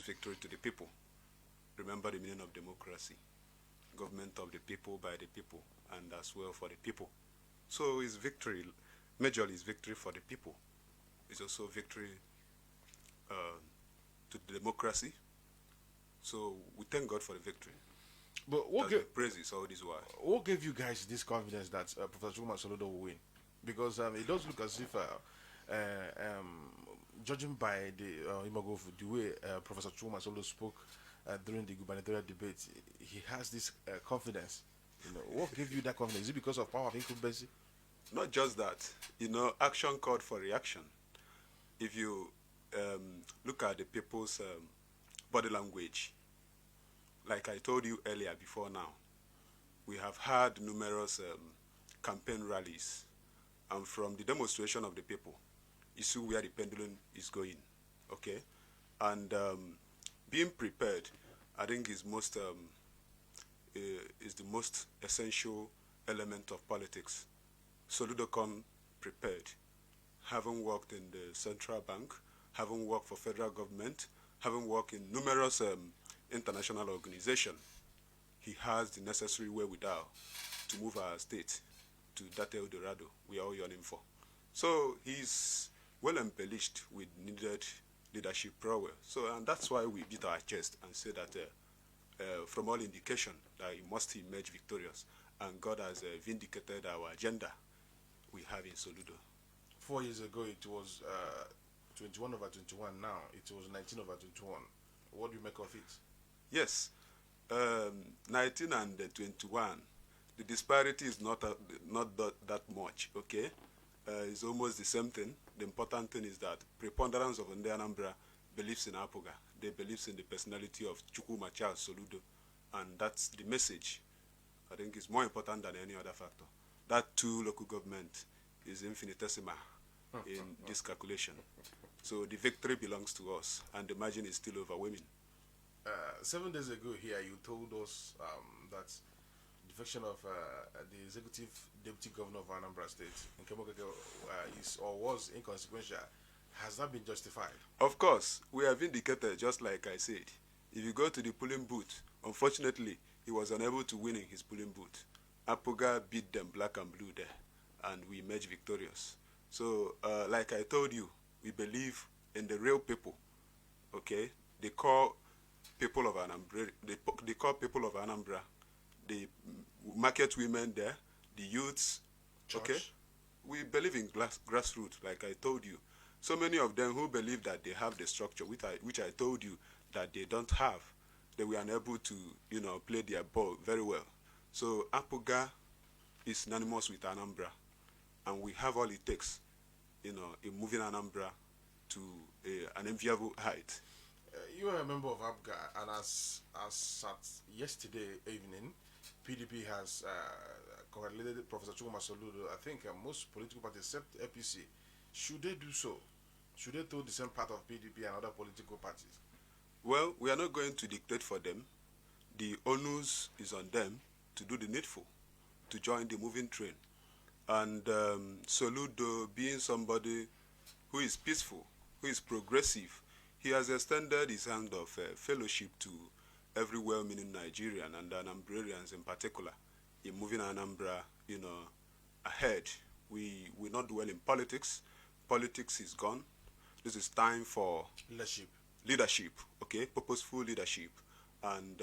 victory to the people. Remember the meaning of democracy. Government of the people, by the people, and as well for the people. So it's victory, majorly it's victory for the people. It's also victory uh, to the democracy. So we thank God for the victory. But Praises all this while. what gave you guys this confidence that Professor Chuma Soludo will win? Because it does look as if, judging by the imago of the way Professor Chuma Soludo spoke during the gubernatorial debate, he has this confidence. What gave you that confidence? Is it because of power of incumbency? Not just that, action called for reaction. If you look at the people's body language, like I told you earlier before now, we have had numerous campaign rallies, and from the demonstration of the people, you see where the pendulum is going, okay? And being prepared, I think, is the most essential element of politics. Soludo come prepared, having worked in the central bank, having worked for federal government, having worked in numerous international organizations. He has the necessary wherewithal to move our state to that El Dorado we are all yearning for. So he's well embellished with needed leadership prowess. So, and that's why we beat our chest and say that from all indication that he must emerge victorious. And God has vindicated our agenda we have in Soludo. 4 years ago, it was 21 over 21. Now, it was 19 over 21. What do you make of it? Yes, 19 and 21, the disparity is not that much, okay? It's almost the same thing. The important thing is that preponderance of Ndi Anambra believes in APGA. They believe in the personality of Chukwuma Charles Soludo, and that's the message. I think it's more important than any other factor. That two local government is infinitesimal in this calculation. So the victory belongs to us, and the margin is still overwhelming. 7 days ago here, you told us that the defection of the executive deputy governor of Anambra State, Nkemokeke, is or was inconsequential. Has that been justified? Of course, we have indicated, just like I said. If you go to the polling booth, unfortunately, he was unable to win in his polling booth. APGA beat them black and blue there, and we emerged victorious. So, like I told you, we believe in the real people, okay? They call people of Anambra, they call people of Anambra, the market women there, the youths, Church. okay? We believe in grassroots, like I told you. So many of them who believe that they have the structure, which I told you that they don't have, they were unable to, play their ball very well. So APGA is synonymous with Anambra, and we have all it takes, in moving Anambra to an enviable height. You are a member of APGA, and as at yesterday evening, PDP has congratulated Professor Chuma Soludo. I think most political parties, except APC, should they do so? Should they throw the same path of PDP and other political parties? Well, we are not going to dictate for them. The onus is on them to do the needful, to join the moving train. And Soludo, being somebody who is peaceful, who is progressive, he has extended his hand of fellowship to every well-meaning Nigerian and Anambrarians in particular in moving Anambra, ahead. We not dwell in politics. Politics is gone. This is time for leadership, okay, purposeful leadership, and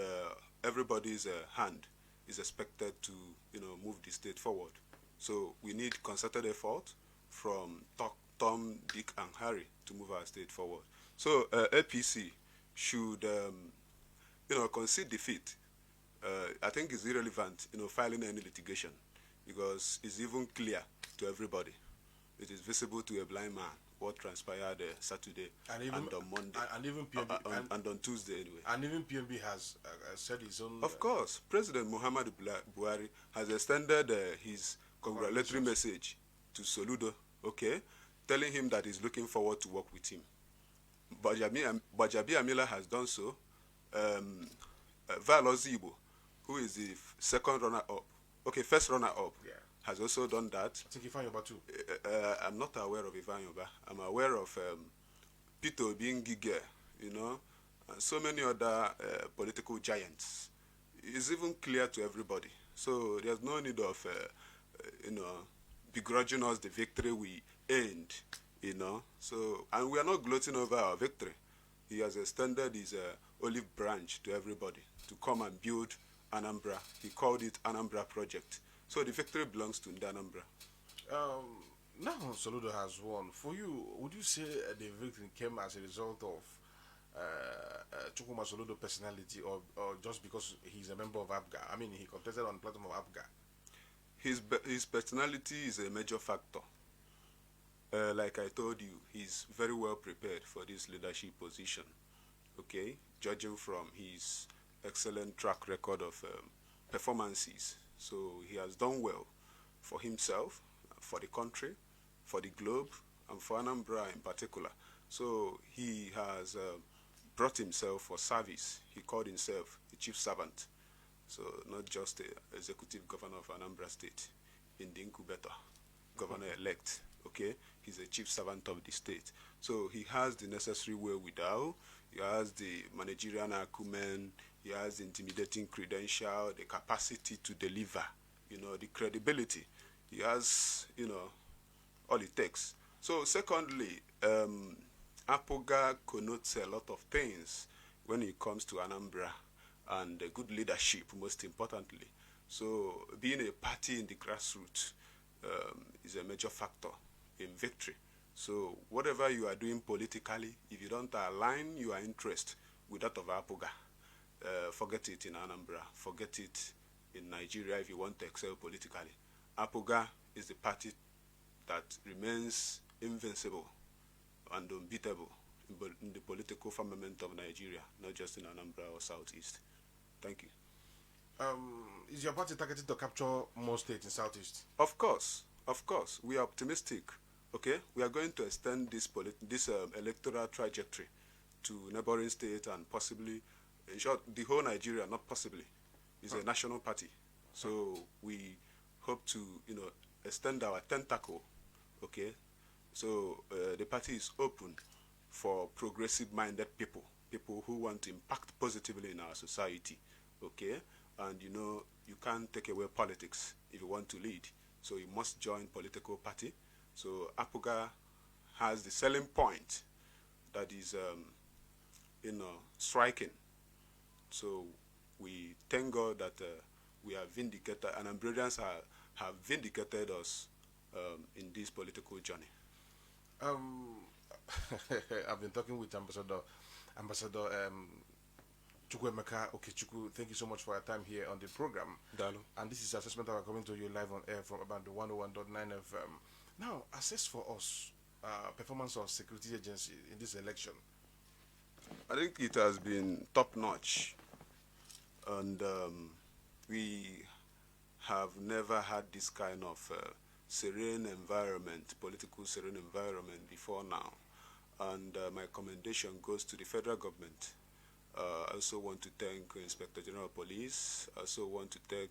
everybody's hand is expected to, move the state forward. So we need concerted effort from Tom, Dick, and Harry to move our state forward. So APC should, concede defeat. I think it's irrelevant, filing any litigation, because it's even clear to everybody. It is visible to a blind man what transpired Saturday and on Monday, and even PNB, and on Tuesday anyway. And even PNB has said his own. Of course, President Muhammadu Buhari has extended his congratulatory message to Soludo, okay, telling him that he's looking forward to work with him. Bajabi Amila has done so. Val Ozibo, who is the first runner-up, yeah, has also done that. I think Ivan Yoba too. I'm not aware of Ivan Yoba. I'm aware of Peter being Gige, and so many other political giants. It's even clear to everybody. So there's no need of, begrudging us the victory we earned, So, and we are not gloating over our victory. He has extended his olive branch to everybody to come and build Anambra. He called it Anambra Project. So the victory belongs to the Anambra. Now Soludo has won. For you, would you say the victory came as a result of Chukuma Soludo personality, or just because he's a member of APGA? I mean, he contested on the platform of APGA. His personality is a major factor. Like I told you, he's very well prepared for this leadership position. Okay, judging from his excellent track record of performances, so he has done well for himself, for the country, for the globe, and for Anambra in particular. So he has brought himself for service. He called himself a chief servant. So not just the executive governor of Anambra State in the incubator, governor-elect, okay? He's a chief servant of the state. So he has the necessary wherewithal, he has the managerial acumen, he has the intimidating credential, the capacity to deliver, the credibility. He has, all it takes. So secondly, APOGA connotes a lot of things when it comes to Anambra, and good leadership, most importantly. So being a party in the grassroots is a major factor in victory. So whatever you are doing politically, if you don't align your interest with that of APOGA, forget it in Anambra, forget it in Nigeria if you want to excel politically. APOGA is the party that remains invincible and unbeatable in the political firmament of Nigeria, not just in Anambra or Southeast. Thank you. Is your party targeted to capture more states in Southeast? Of course. We are optimistic. Okay, we are going to extend this electoral trajectory to neighboring states and possibly, in short, the whole Nigeria. Not possibly, it's a national party. So we hope to, extend our tentacle. Okay, so the party is open for progressive-minded people who want to impact positively in our society. Okay, and you can't take away politics if you want to lead, so you must join political party. So APOGA has the selling point that is striking. So we thank God that we are vindicated, and Ambrosians have vindicated us in this political journey. I've been talking with Ambassador Chukwuemeka Okechukwu. Thank you so much for your time here on the program. Dalo. And this is Assessment Hour coming to you live on air from about the 101.9 FM. Now, assess for us performance of security agency in this election. I think it has been top notch, and we have never had this kind of serene environment, political serene environment before now. And my commendation goes to the federal government. I also want to thank Inspector General of Police. I also want to thank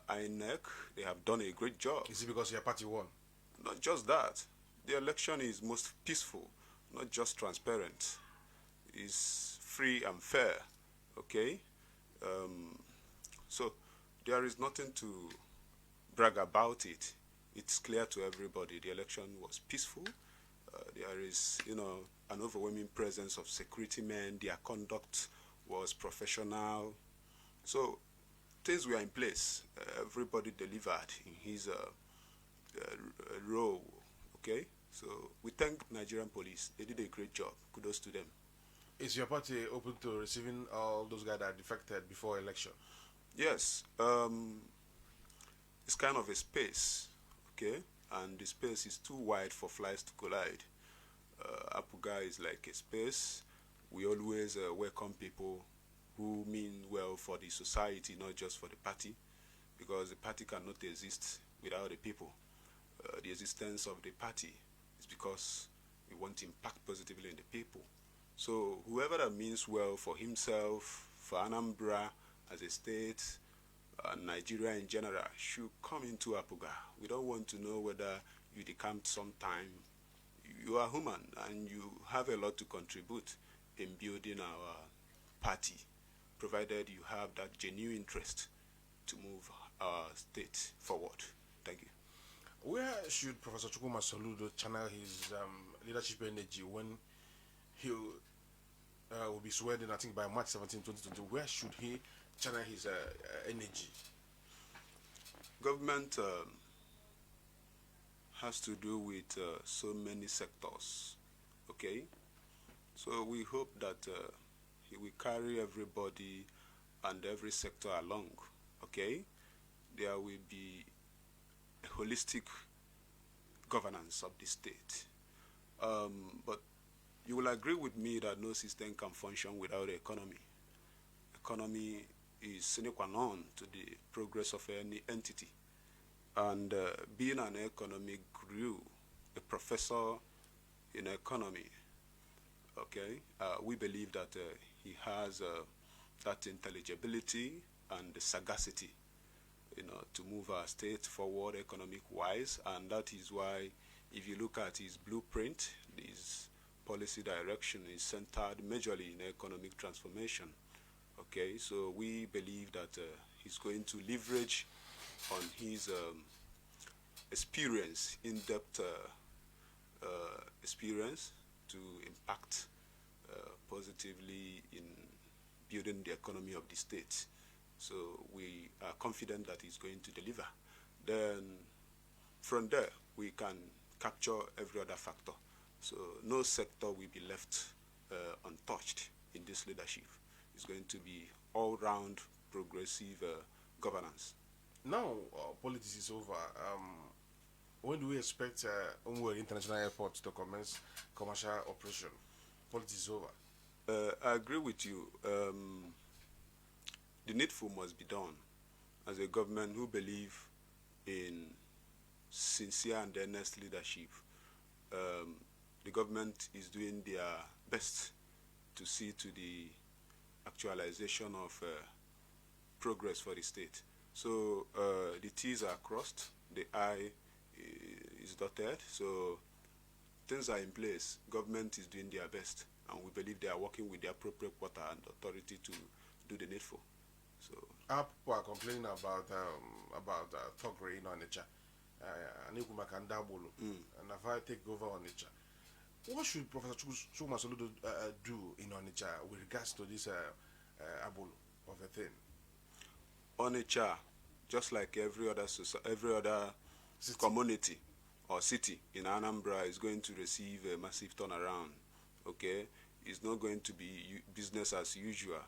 INEC. They have done a great job. Is it because your party won? Not just that. The election is most peaceful, not just transparent. It's free and fair, okay? So there is nothing to brag about it. It's clear to everybody the election was peaceful. There is, an overwhelming presence of security men. Their conduct was professional. So things were in place. Everybody delivered in his role, okay? So we thank Nigerian police. They did a great job. Kudos to them. Is your party open to receiving all those guys that defected before election? Yes. It's kind of a space, okay? And the space is too wide for flies to collide. APOGA is like a space. We always welcome people who mean well for the society, not just for the party, because the party cannot exist without the people. The existence of the party is because we want to impact positively in the people. So whoever that means well for himself, for Anambra as a state, Nigeria in general, should come into APOGA. We don't want to know whether you decamped sometime. You are human and you have a lot to contribute in building our party, provided you have that genuine interest to move our state forward. Thank you. Where should Professor Chukuma Soludo channel his leadership energy when he will be sworn in, I think, by March 17, 2020? Where should he channel his energy? Government has to do with so many sectors, okay? So we hope that he will carry everybody and every sector along, okay? There will be a holistic governance of the state. But you will agree with me that no system can function without the economy. Economy is sine qua non to the progress of any entity. And being an economic guru, a professor in economy, okay, we believe that he has that intelligibility and the sagacity, to move our state forward economic-wise, and that is why, if you look at his blueprint, his policy direction is centered majorly in economic transformation. Okay, so we believe that he's going to leverage on his experience, in-depth experience, to impact positively in building the economy of the state. So we are confident that he's going to deliver. Then from there, we can capture every other factor. So no sector will be left untouched in this leadership. It's going to be all-round progressive governance. Now, politics is over. When do we expect Umwe International Airport to commence commercial operation? Politics is over. I agree with you. The needful must be done. As a government who believe in sincere and earnest leadership, the government is doing their best to see to the actualization of progress for the state. So the T's are crossed, the I is dotted, so things are in place. Government is doing their best, and we believe they are working with the appropriate quarter and authority to do the needful. So people are complaining about thuggery in Onitsha. And if I take over Onitsha, what should Professor Chukuma Soludo do in Onitsha with regards to this abolo of a thing? Onitsha, just like every other city, community or city in Anambra, is going to receive a massive turnaround. Okay, it's not going to be business as usual.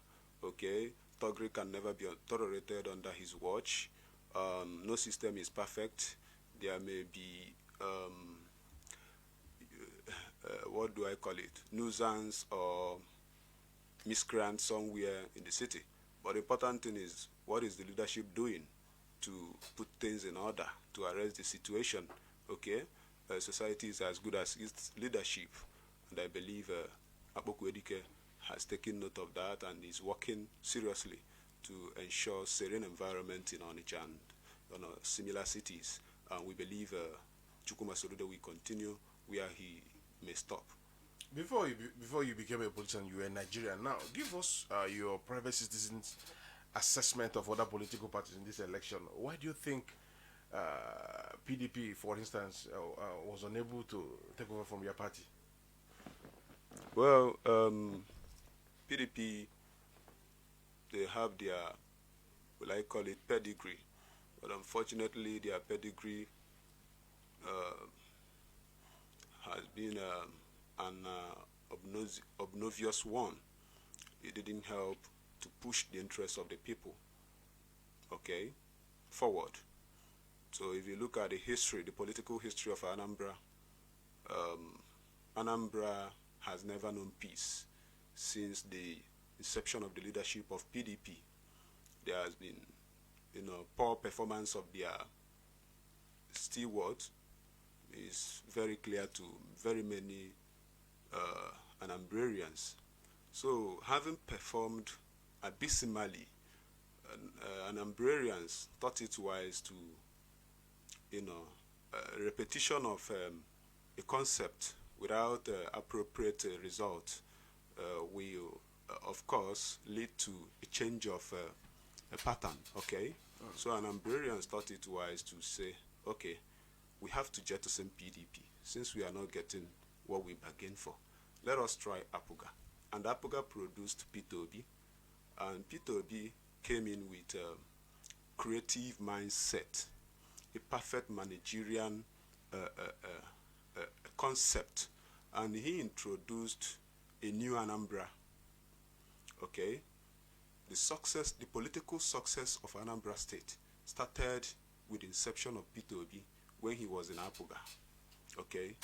Okay, thuggery can never be tolerated under his watch. No system is perfect. There may be what do I call it, nuisance or miscreant somewhere in the city. But the important thing is, what is the leadership doing to put things in order, to arrest the situation? Okay, society is as good as its leadership, and I believe Akpoku Edike has taken note of that and is working seriously to ensure serene environment in Onitsha and similar cities. And we believe Chukuma Soludo will continue where he may stop. Before you became a politician, you were in Nigeria. Now, give us your private citizens' assessment of other political parties in this election. Why do you think PDP, for instance, was unable to take over from your party? Well, PDP, they have their, will I call it, pedigree. But unfortunately, their pedigree has been an obnoxious one. It didn't help to push the interests of the people, okay, forward. So if you look at the history, the political history of Anambra, Anambra has never known peace since the inception of the leadership of PDP. There has been, poor performance of their steward is very clear to very many Anambrarians. So having performed abysmally, Anambrarians thought it wise to, repetition of a concept without appropriate result will, of course, lead to a change of a pattern, okay? So an Umbrarians thought it wise to say, okay, we have to jettison PDP since we are not getting what we bargained for. Let us try APGA. And APGA produced P2B, and P2B came in with a creative mindset, a perfect managerial concept, and he introduced a new Anambra. Okay, the political success of Anambra State started with the inception of P2B when he was in APGA. Okay,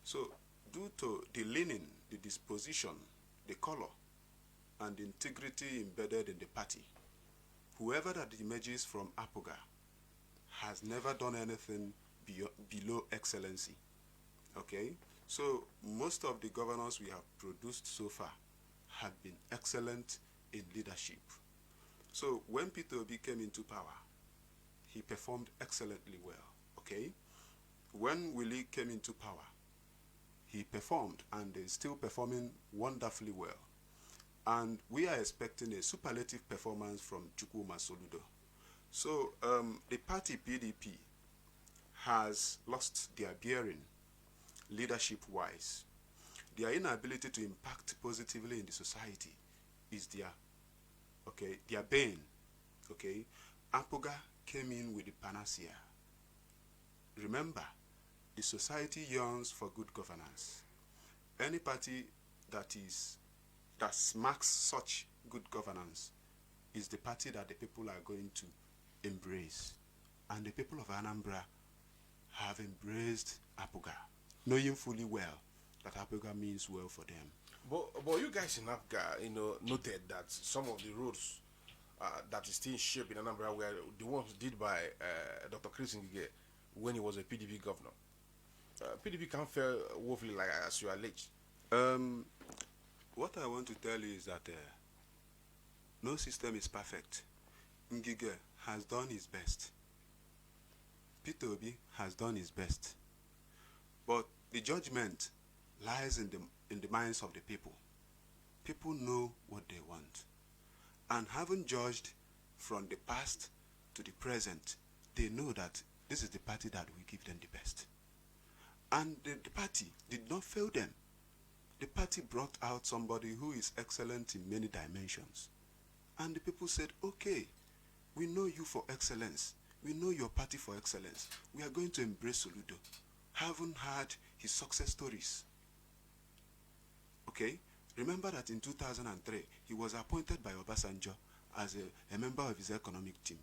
so due to the leaning, the disposition, the color, and the integrity embedded in the party, whoever that emerges from APGA has never done anything below excellency. Okay, so most of the governors we have produced so far have been excellent in leadership. So when Peter Obi came into power, he performed excellently well. Okay, when Willie came into power, he performed and is still performing wonderfully well. And we are expecting a superlative performance from Chukwuma Soludo. So the party PDP has lost their bearing leadership-wise. Their inability to impact positively in the society is their bane. Okay, APGA came in with the panacea. Remember, the society yearns for good governance. Any party that marks such good governance is the party that the people are going to embrace. And the people of Anambra have embraced APGA, knowing fully well that APGA means well for them. But you guys in APGA, noted that some of the roads that is still in shape in Anambra were the ones did by Dr. Chris Ngige when he was a PDP governor. PDP can't fare woefully like as you allege. What I want to tell you is that no system is perfect. Ngige has done his best. Peter Obi has done his best. But the judgment lies in the minds of the people. People know what they want. And having judged from the past to the present, they know that this is the party that will give them the best. And the party did not fail them. The party brought out somebody who is excellent in many dimensions. And the people said, okay, we know you for excellence. We know your party for excellence. We are going to embrace Soludo. Haven't heard his success stories. Okay? Remember that in 2003, he was appointed by Obasanjo as a member of his economic team.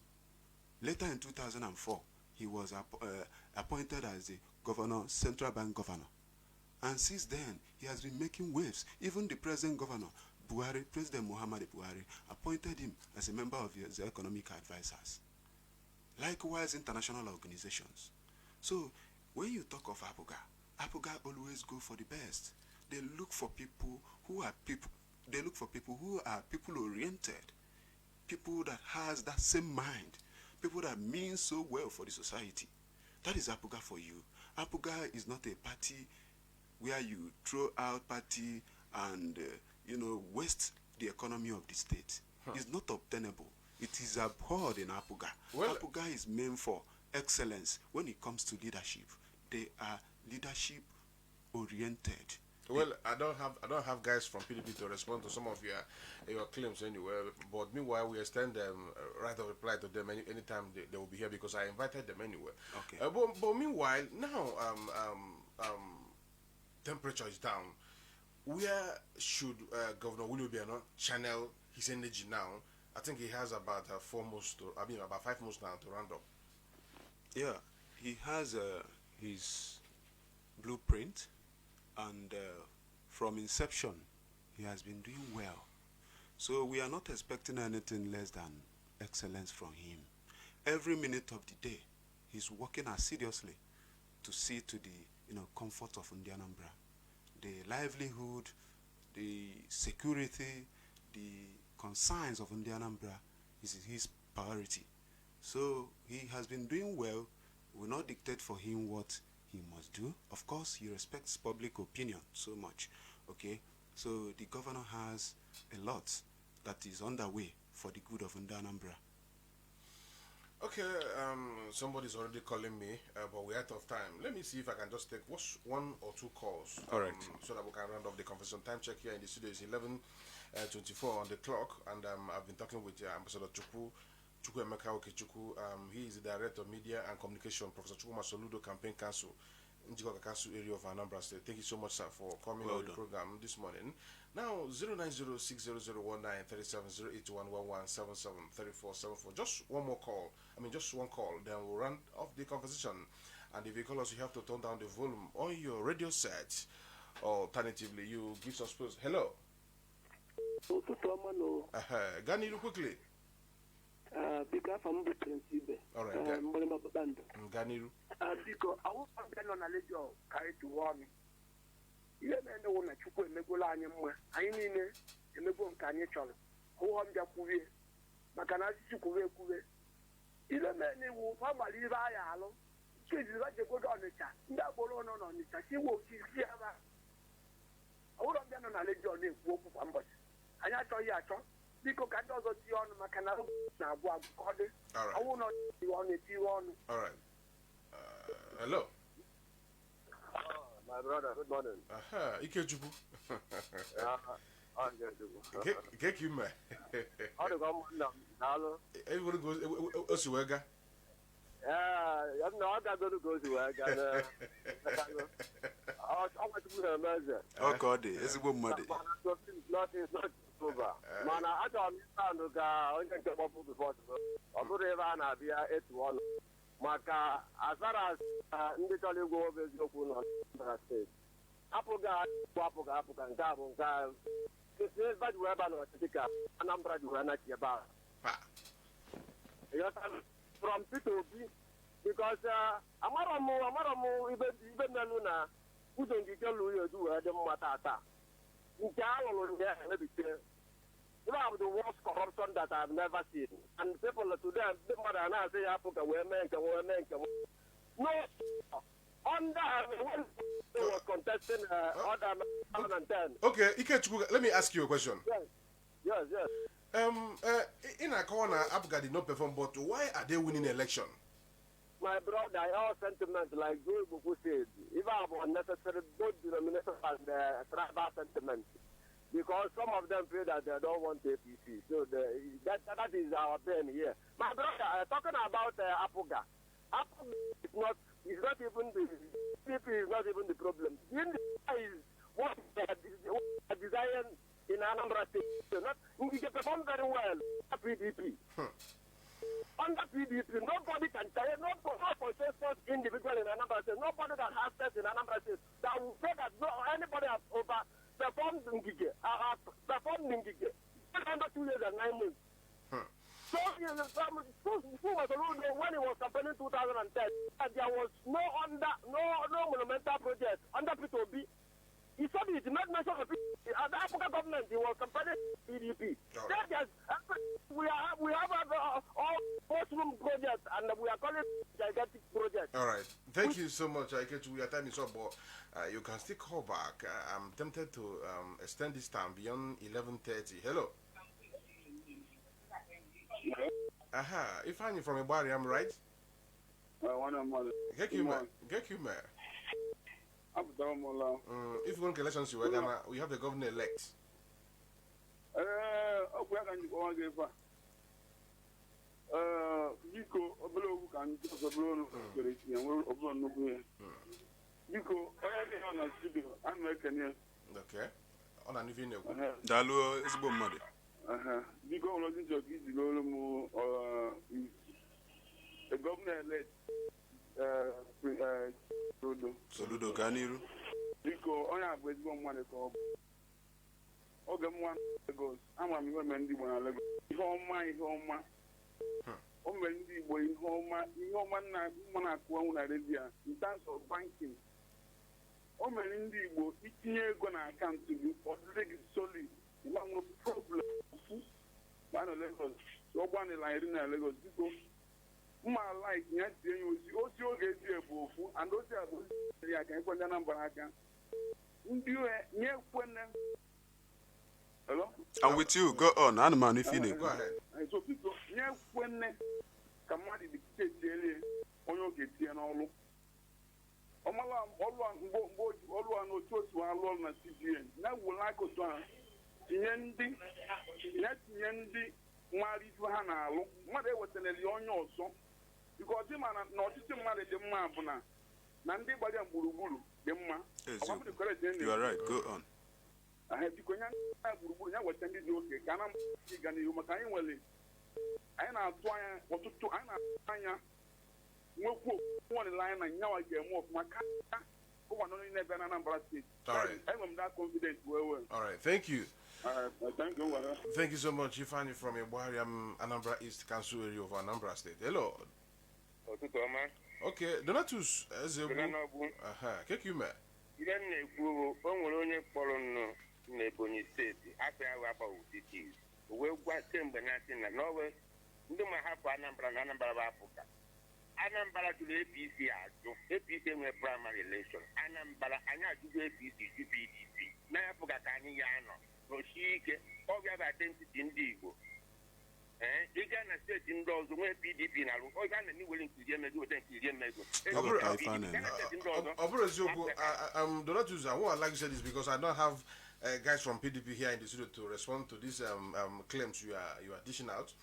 Later in 2004, he was appointed as the governor, central bank governor. And since then, he has been making waves. Even the present governor, Buhari, President Muhammad Buhari, appointed him as a member of his economic advisors. Likewise, international organizations. So, when you talk of APGA always go for the best. They look for people who are people oriented, people that has that same mind, people that mean so well for the society. That is APGA for you. APGA is not a party where you throw out party and waste the economy of the state. It's not obtainable. It is abhorred in APGA. Well, APGA is meant for excellence when it comes to leadership. They are leadership oriented. Well, I don't have guys from PDP to respond to some of your claims anyway. But meanwhile, we extend them right of reply to them anytime they will be here because I invited them anyway. Okay. But meanwhile, now temperature is down. Where should Governor Willie Obiano channel his energy now? I think he has about 5 months now to round up. Yeah, he has his blueprint, and from inception, he has been doing well. So we are not expecting anything less than excellence from him. Every minute of the day, he's working assiduously to see to the comfort of Anambra, the livelihood, the security, the concerns of Anambra is his priority. So he has been doing well. We will not dictate for him what he must do. Of course, he respects public opinion so much, okay? So the governor has a lot that is underway for the good of Anambra. Okay, somebody's already calling me, but we're out of time. Let me see if I can just take one or two calls. Correct. So that we can round off the conversation. Time check here in the studio is 11:24 on the clock, and I've been talking with Ambassador Chukwuemeka Okechukwu. He is the Director of Media and Communication, Professor Chukwuma Soludo Campaign Council, Njikoka Council area of Anambra State. Thank you so much, sir, for coming on the program this morning. Now, 090600193708111773474. Just one more call. Just one call. Then we'll run off the conversation. And if you call us, you have to turn down the volume on your radio set. Alternatively, you give some space. Hello. Ganiru quickly. Because I'm the principal. All right. Ganiru. Because I want to be on a little carry to warn me. You never know that you could make a line. I mean, you may go on Kanyachon. Who am the Kuvi? Macanazi Kuve. You may know how I live. I alone. She is like a good on the chat. That will on the chat. She will see here. I would have been on a little name. Walk of Ambos. And I told you, I thought. Because I don't see on my canal now. All right. I will not see on it. All right. Hello. My brother, good morning. Ikejubu. Get you, man. How to come now? Everybody goes Osuega. I'm not going to go to work. I want to be a measure. Oh, God, it's a good money. It's not over. Man, I don't understand the guy. I can come up before I'm going to be at 1. Maka, as far as literally go over the Oklahoma State. APGA, and Gabon, it's bad weapon or Tika, and I'm trying to run at your bar. From P2B, because Amaramu, even Luna, who don't get you do a matata. In Jalon, maybe you have the worst corruption that I've never seen. And people today, the mother and I say, Africa, we're men. No, when they were contesting order 2010. Okay, Ikechuku, let me ask you a question. Yes. In a corner, APGA did not perform, but why are they winning election? My brother, all sentiment, like Joe Buku said, if I have unnecessary both denomination and tribal sentiment. Because some of them feel that they don't want APC. So that is our pain here. My brother, talking about APGA. APGA is not even the PP is not even the problem. The is what they are desiring in Anambra State. They perform very well at PDP. Under PDP, nobody can tell you, no consensus individual in Anambra State, nobody that has sex in Anambra State that will say that anybody has performed in Gige, under 2 years and 9 months. So, when he was campaigning in 2010, there was no monumental project under P2B. He said he did not mention the African government. He was campaigning PDP. Right. We have all post-room projects, and we are calling it gigantic projects. All right. Thank you so much. Your time is up, but you can still call back. I'm tempted to extend this time beyond 11:30. Hello. If I'm from a body, I'm right. Get you, man. If you want elections, we have the governor elect. Okay. On an evening. Dalu is bomb. The governor elect Soludo Ganiru. Because I have with one money called Ogamwan Lagos. I'm a woman, the one Lagos. Home, in terms of banking. Gonna account to you for solid. One problem. One Lagos. So one line in Lagos. My life, yes, you also get you and those are I can put the number. You near when Hello? I'm with you. Go on. Animal, if you know. Go ahead. So people, when Kamadi dictate on your get here and all. Omala, all no choice to our law and CGN. Now, will I go to Yendi, net Yendi, Mari to Hana, mother was an Elion also. Because him and not just married the Mabuna. Nandi Badian Buruburu, the Ma. You are right. Go on. I have to go and was sending you. Can I you Makai Welly? I know what to do. I know one line and now I get more of my car. Who are not in a banana state. All right. I'm that confident. Well. All right. Thank you. Thank you. Thank you so much. You find it from Ibuari, Anambra East Council area of Anambra State. Hello. Okay. Donatus, as a kick you, man. You don't know only for Nebony State. After I wrap out with it. We'll go to Benatin and Norway. Do my half Anambra and Anambra of Africa. Anambra to the APC, APC in a primary election. Anambra, I know to the APC, UPDP. Now, Fogataniano, Roshike, all your identity in Digo. You can say indoors when PDP now, or you willing to get me do Donatus, I would like to say this because I don't have guys from PDP here in the studio to respond to these claims you are dishing out.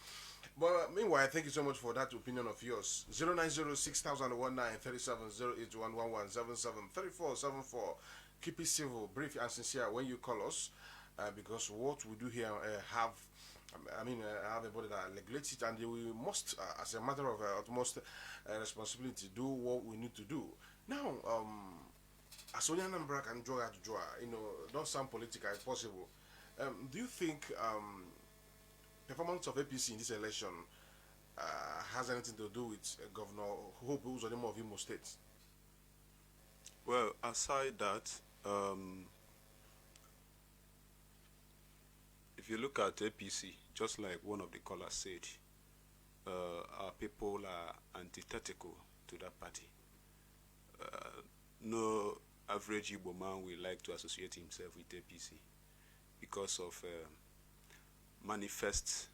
But meanwhile, thank you so much for that opinion of yours. 0906019370811773474. Keep it civil, brief, and sincere when you call us, because what we do here have a body that regulates it, and we must, as a matter of utmost responsibility, do what we need to do. Now, as only Anambra can draw, don't sound political if possible. Do you think performance of APC in this election has anything to do with Governor Hope Uzodinma of Imo State? Well, aside that, if you look at APC, just like one of the callers said, our people are antithetical to that party. No average Igbo man will like to associate himself with APC because of manifest,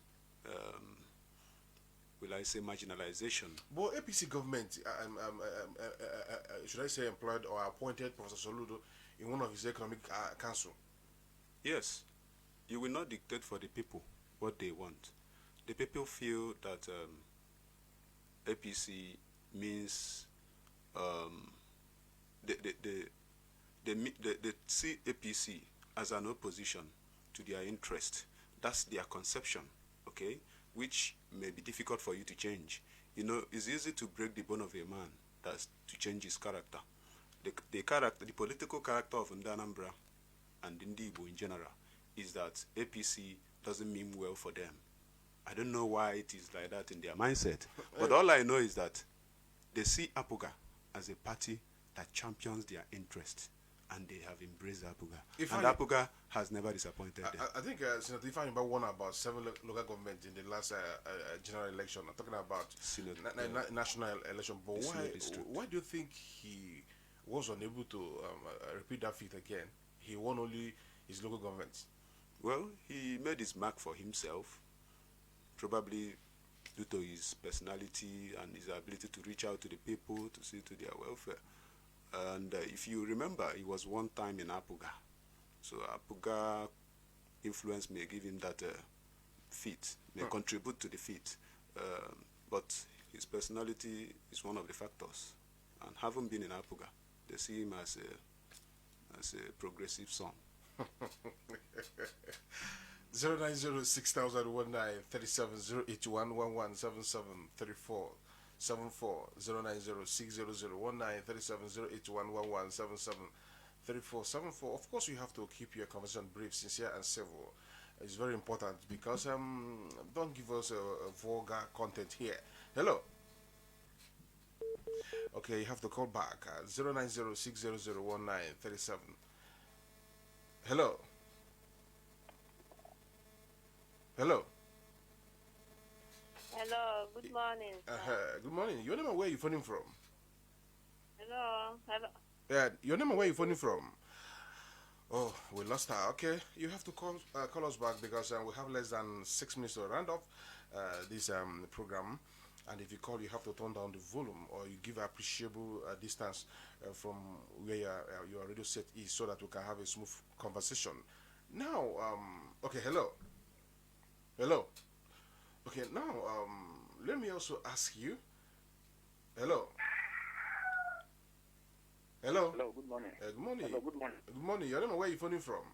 will I say, marginalization. But APC government, should I say, employed or appointed Professor Soludo in one of his economic council? Yes. You will not dictate for the people what they want. The people feel that APC means they see APC as an opposition to their interest. That's their conception, okay? Which may be difficult for you to change. You know, it's easy to break the bone of a man, that's to change his character. The political character of Anambra and Igbo in general is that APC doesn't mean well for them. I don't know why it is like that in their mindset. But all I know is that they see APGA as a party that champions their interest. And they have embraced APGA. And APGA has never disappointed them. I think Senator Ifeanyi won about 7 local governments in the last general election. I'm talking about national election. But why do you think he was unable to repeat that feat again? He won only his local governments. Well, he made his mark for himself, probably due to his personality and his ability to reach out to the people, to see to their welfare. And if you remember, he was one time in APGA. So APGA influence may give him that feat, may contribute to the feat. But his personality is one of the factors. And having been in APGA, they see him as a progressive son. 09060193708117734 09060193708117734. Of course, you have to keep your conversation brief, sincere, and civil. It's very important because don't give us a vulgar content here. Hello. Okay, you have to call back at 090601937. Hello. Hello. Hello, good morning. Good morning. Your name and where are you phoning from? Hello. Yeah, your name and where are you phoning from? Oh, we lost her. Okay, you have to call us back because we have less than 6 minutes to round off this program. And if you call, you have to turn down the volume or you give appreciable distance from where your radio set is so that we can have a smooth conversation. Now, okay, hello. Hello. Okay, now, let me also ask you. Hello. Hello. Hello, good morning. Good morning. Hello, good morning. Good morning. I don't know where you're phoning from.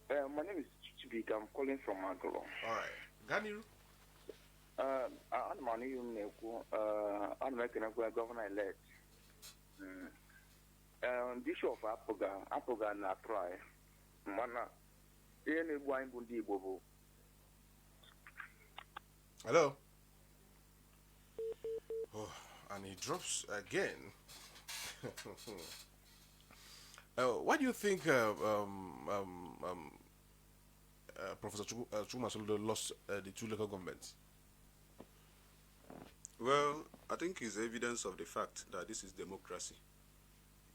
My name is Chibik. I'm calling from Magolo. All right. Ganiru? I'm on you, I'm making a governor elect. This show of APGA na try. Mana, any wine bundi bobo. Hello? Oh, and he drops again. Why do you think Professor Chuma Soludo lost the two local governments? Well, I think it's evidence of the fact that this is democracy.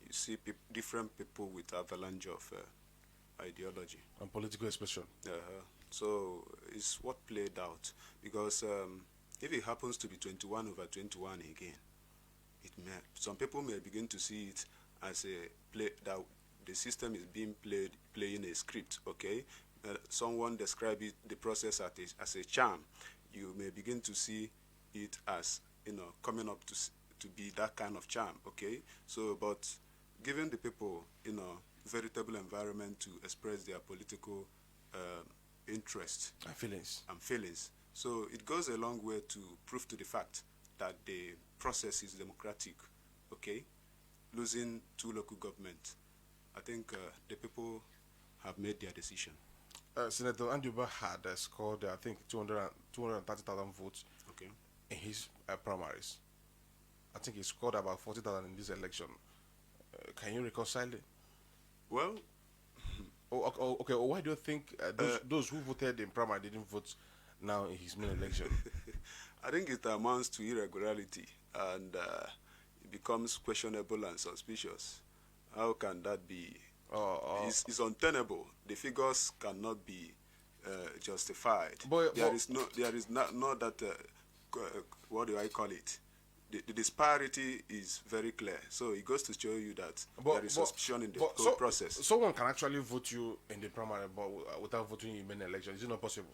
You see different people with avalanche of ideology. And political expression. So it's what played out. Because if it happens to be 21/21 again, some people may begin to see it as a play that the system is being playing a script. Okay, someone described the process as a charm. You may begin to see it as coming up to be that kind of charm. Okay, so but giving the people veritable environment to express their political interest and feelings. So it goes a long way to prove to the fact that the process is democratic. Okay, losing two local governments, I think the people have made their decision. Senator Anduba had scored, I think, 230,000 votes. Okay. In his primaries. I think he scored about 40,000 in this election. Can you reconcile it? Well, okay. Why do you think those who voted in primary didn't vote now in his main election? I think it amounts to irregularity and it becomes questionable and suspicious. How can that be? It's untenable. The figures cannot be justified. There is not that. What do I call it? The disparity is very clear. So it goes to show you that there is suspicion in the whole process. Someone can actually vote you in the primary, but without voting you in main election. Is it not possible?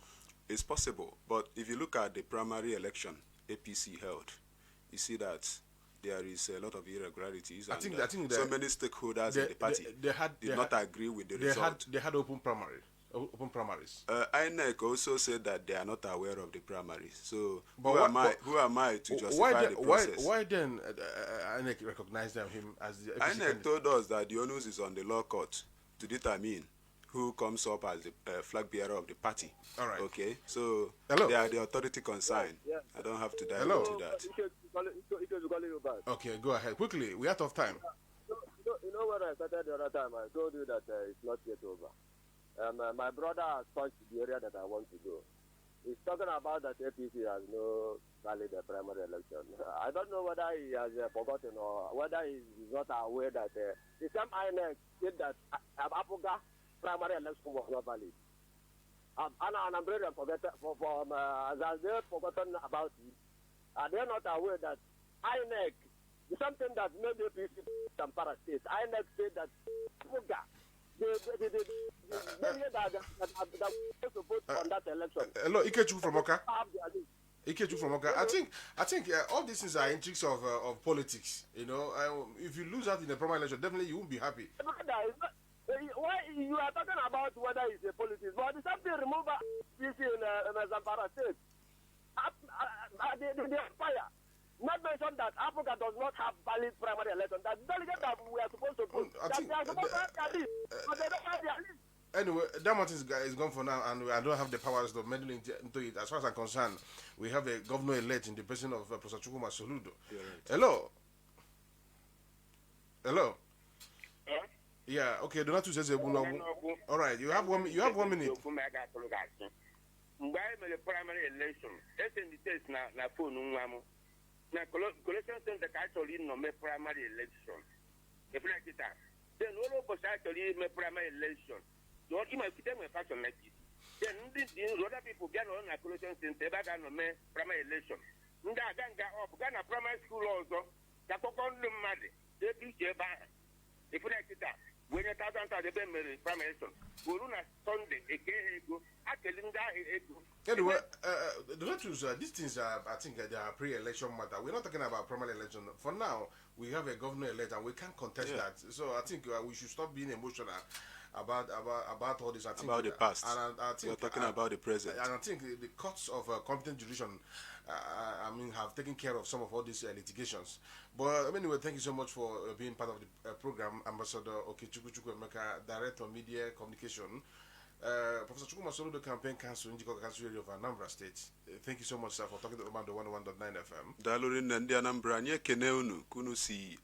It's possible, but if you look at the primary election APC held, you see that there is a lot of irregularities. I think so many stakeholders in the party did not agree with the result. They had open primaries. INEC also said that they are not aware of the primaries. So who am I to justify the process? Why then INEC recognized him as the APC INEC candidate? told us that the onus is on the law court to determine who comes up as the flag bearer of the party. All right. Okay. So Hello. they are the authority concerned. Yes. I don't have to dive Hello. into that. Okay, go ahead quickly. We're out of time. You know when I started the other time, I told you that it's not yet over. My brother has touched the area that I want to go. He's talking about that APC has no valid primary election. I don't know whether he has forgotten or whether he's not aware that the same INEC said that APGA primary election was not valid. And I'm very forgotten about it. Are they not aware that INEC, something that made APC and para-states, INEC said that APGA, that vote on that election. Hello, Ikechu from Oka. Ikechu from Oka. I think all these things are intrigues of politics. You know, if you lose out in the primary election, definitely you won't be happy. Why you are talking about whether it's a politics, but it's something remove this in Zamfara state. They expire. Not mention that Africa does not have valid primary election. That delegate that we are supposed to put, they are supposed to have their list, but they don't have their list. Anyway, that matter is gone for now, and I don't have the powers to meddle into it. As far as I'm concerned, we have a governor-elect in the person of Professor Chukuma Soludo. Right. Hello. Yeah? Yeah. Okay. Donatu says all right. You have 1 minute. Mgbe anyị mere primary election, SNDT na phone nwa m na collection center ka a chọrọ ịnọ mee primary election. Ebere kịta then all of us actually my primary election. Don't even fit my faction like this. Then these other people get on a collection since they got on my primary election. Nga ganga up Ghana primary school also. Takokon no mad. They do jeba. If you like that, when you talk about the primary election, Guruna Sunday again go. Anyway, the truth is, these things are, I think, they are pre-election matter. We're not talking about primary election. For now, we have a governor elect and we can't contest that. So I think we should stop being emotional about all this. I think about the past. And I think we're talking about the present. And I think the courts of competent jurisdiction, have taken care of some of all these litigations. But anyway, thank you so much for being part of the program, Ambassador Okechukwu Emeka, Director of Media Communication. Professor Chukuma Soludo Campaign Council in Njikọ Council area of Anambra State. Thank you so much, sir, for talking about the 101.9 FM. Dalurin Nandi Anambra, nye kene unu kunu si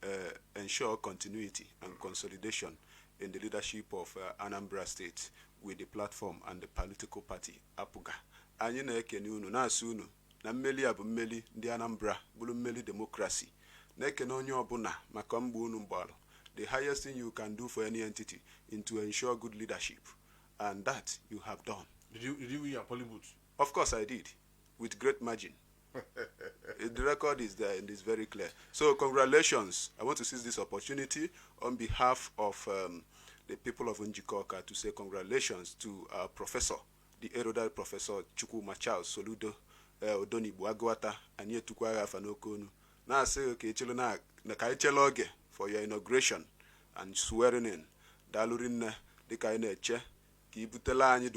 ensure continuity and consolidation in the leadership of Anambra State with the platform and the political party APGA. Anyị na-ekene unu na-asị unu na mmeli a bụ mmeli ndị Anambra bụrụ mmeli democracy. Na-ekene onye ọbụla maka mgbe unu mgbalụ. The highest thing you can do for any entity is to ensure good leadership. And that you have done. Did you win your polling booth? Of course I did, with great margin. The record is there and it's very clear. So congratulations. I want to seize this opportunity on behalf of the people of Njikoka to say congratulations to our professor, the erudite Professor Chukwuma Charles Soludo Odonigbo Agwata and Yetukwara Fanokonu. Now say okay, na kaichelo oge for your inauguration and swearing in. Dalurin the kaine ibutela anyị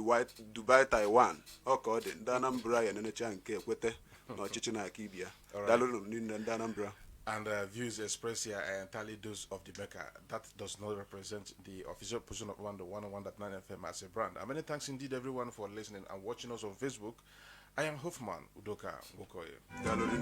Dubai Taiwan ọka ọ dị ndị Anambra ya nenecha nke ekwete na ọchịchị na aka ibia dalụrụ niile ndị Anambra. And views expressed here are entirely those of the Mecca. That does not represent the official position of 101.9 FM as a brand. And many thanks indeed everyone for listening and watching us on Facebook. I am Hoffman Udoka Wokoye. Dalụrụ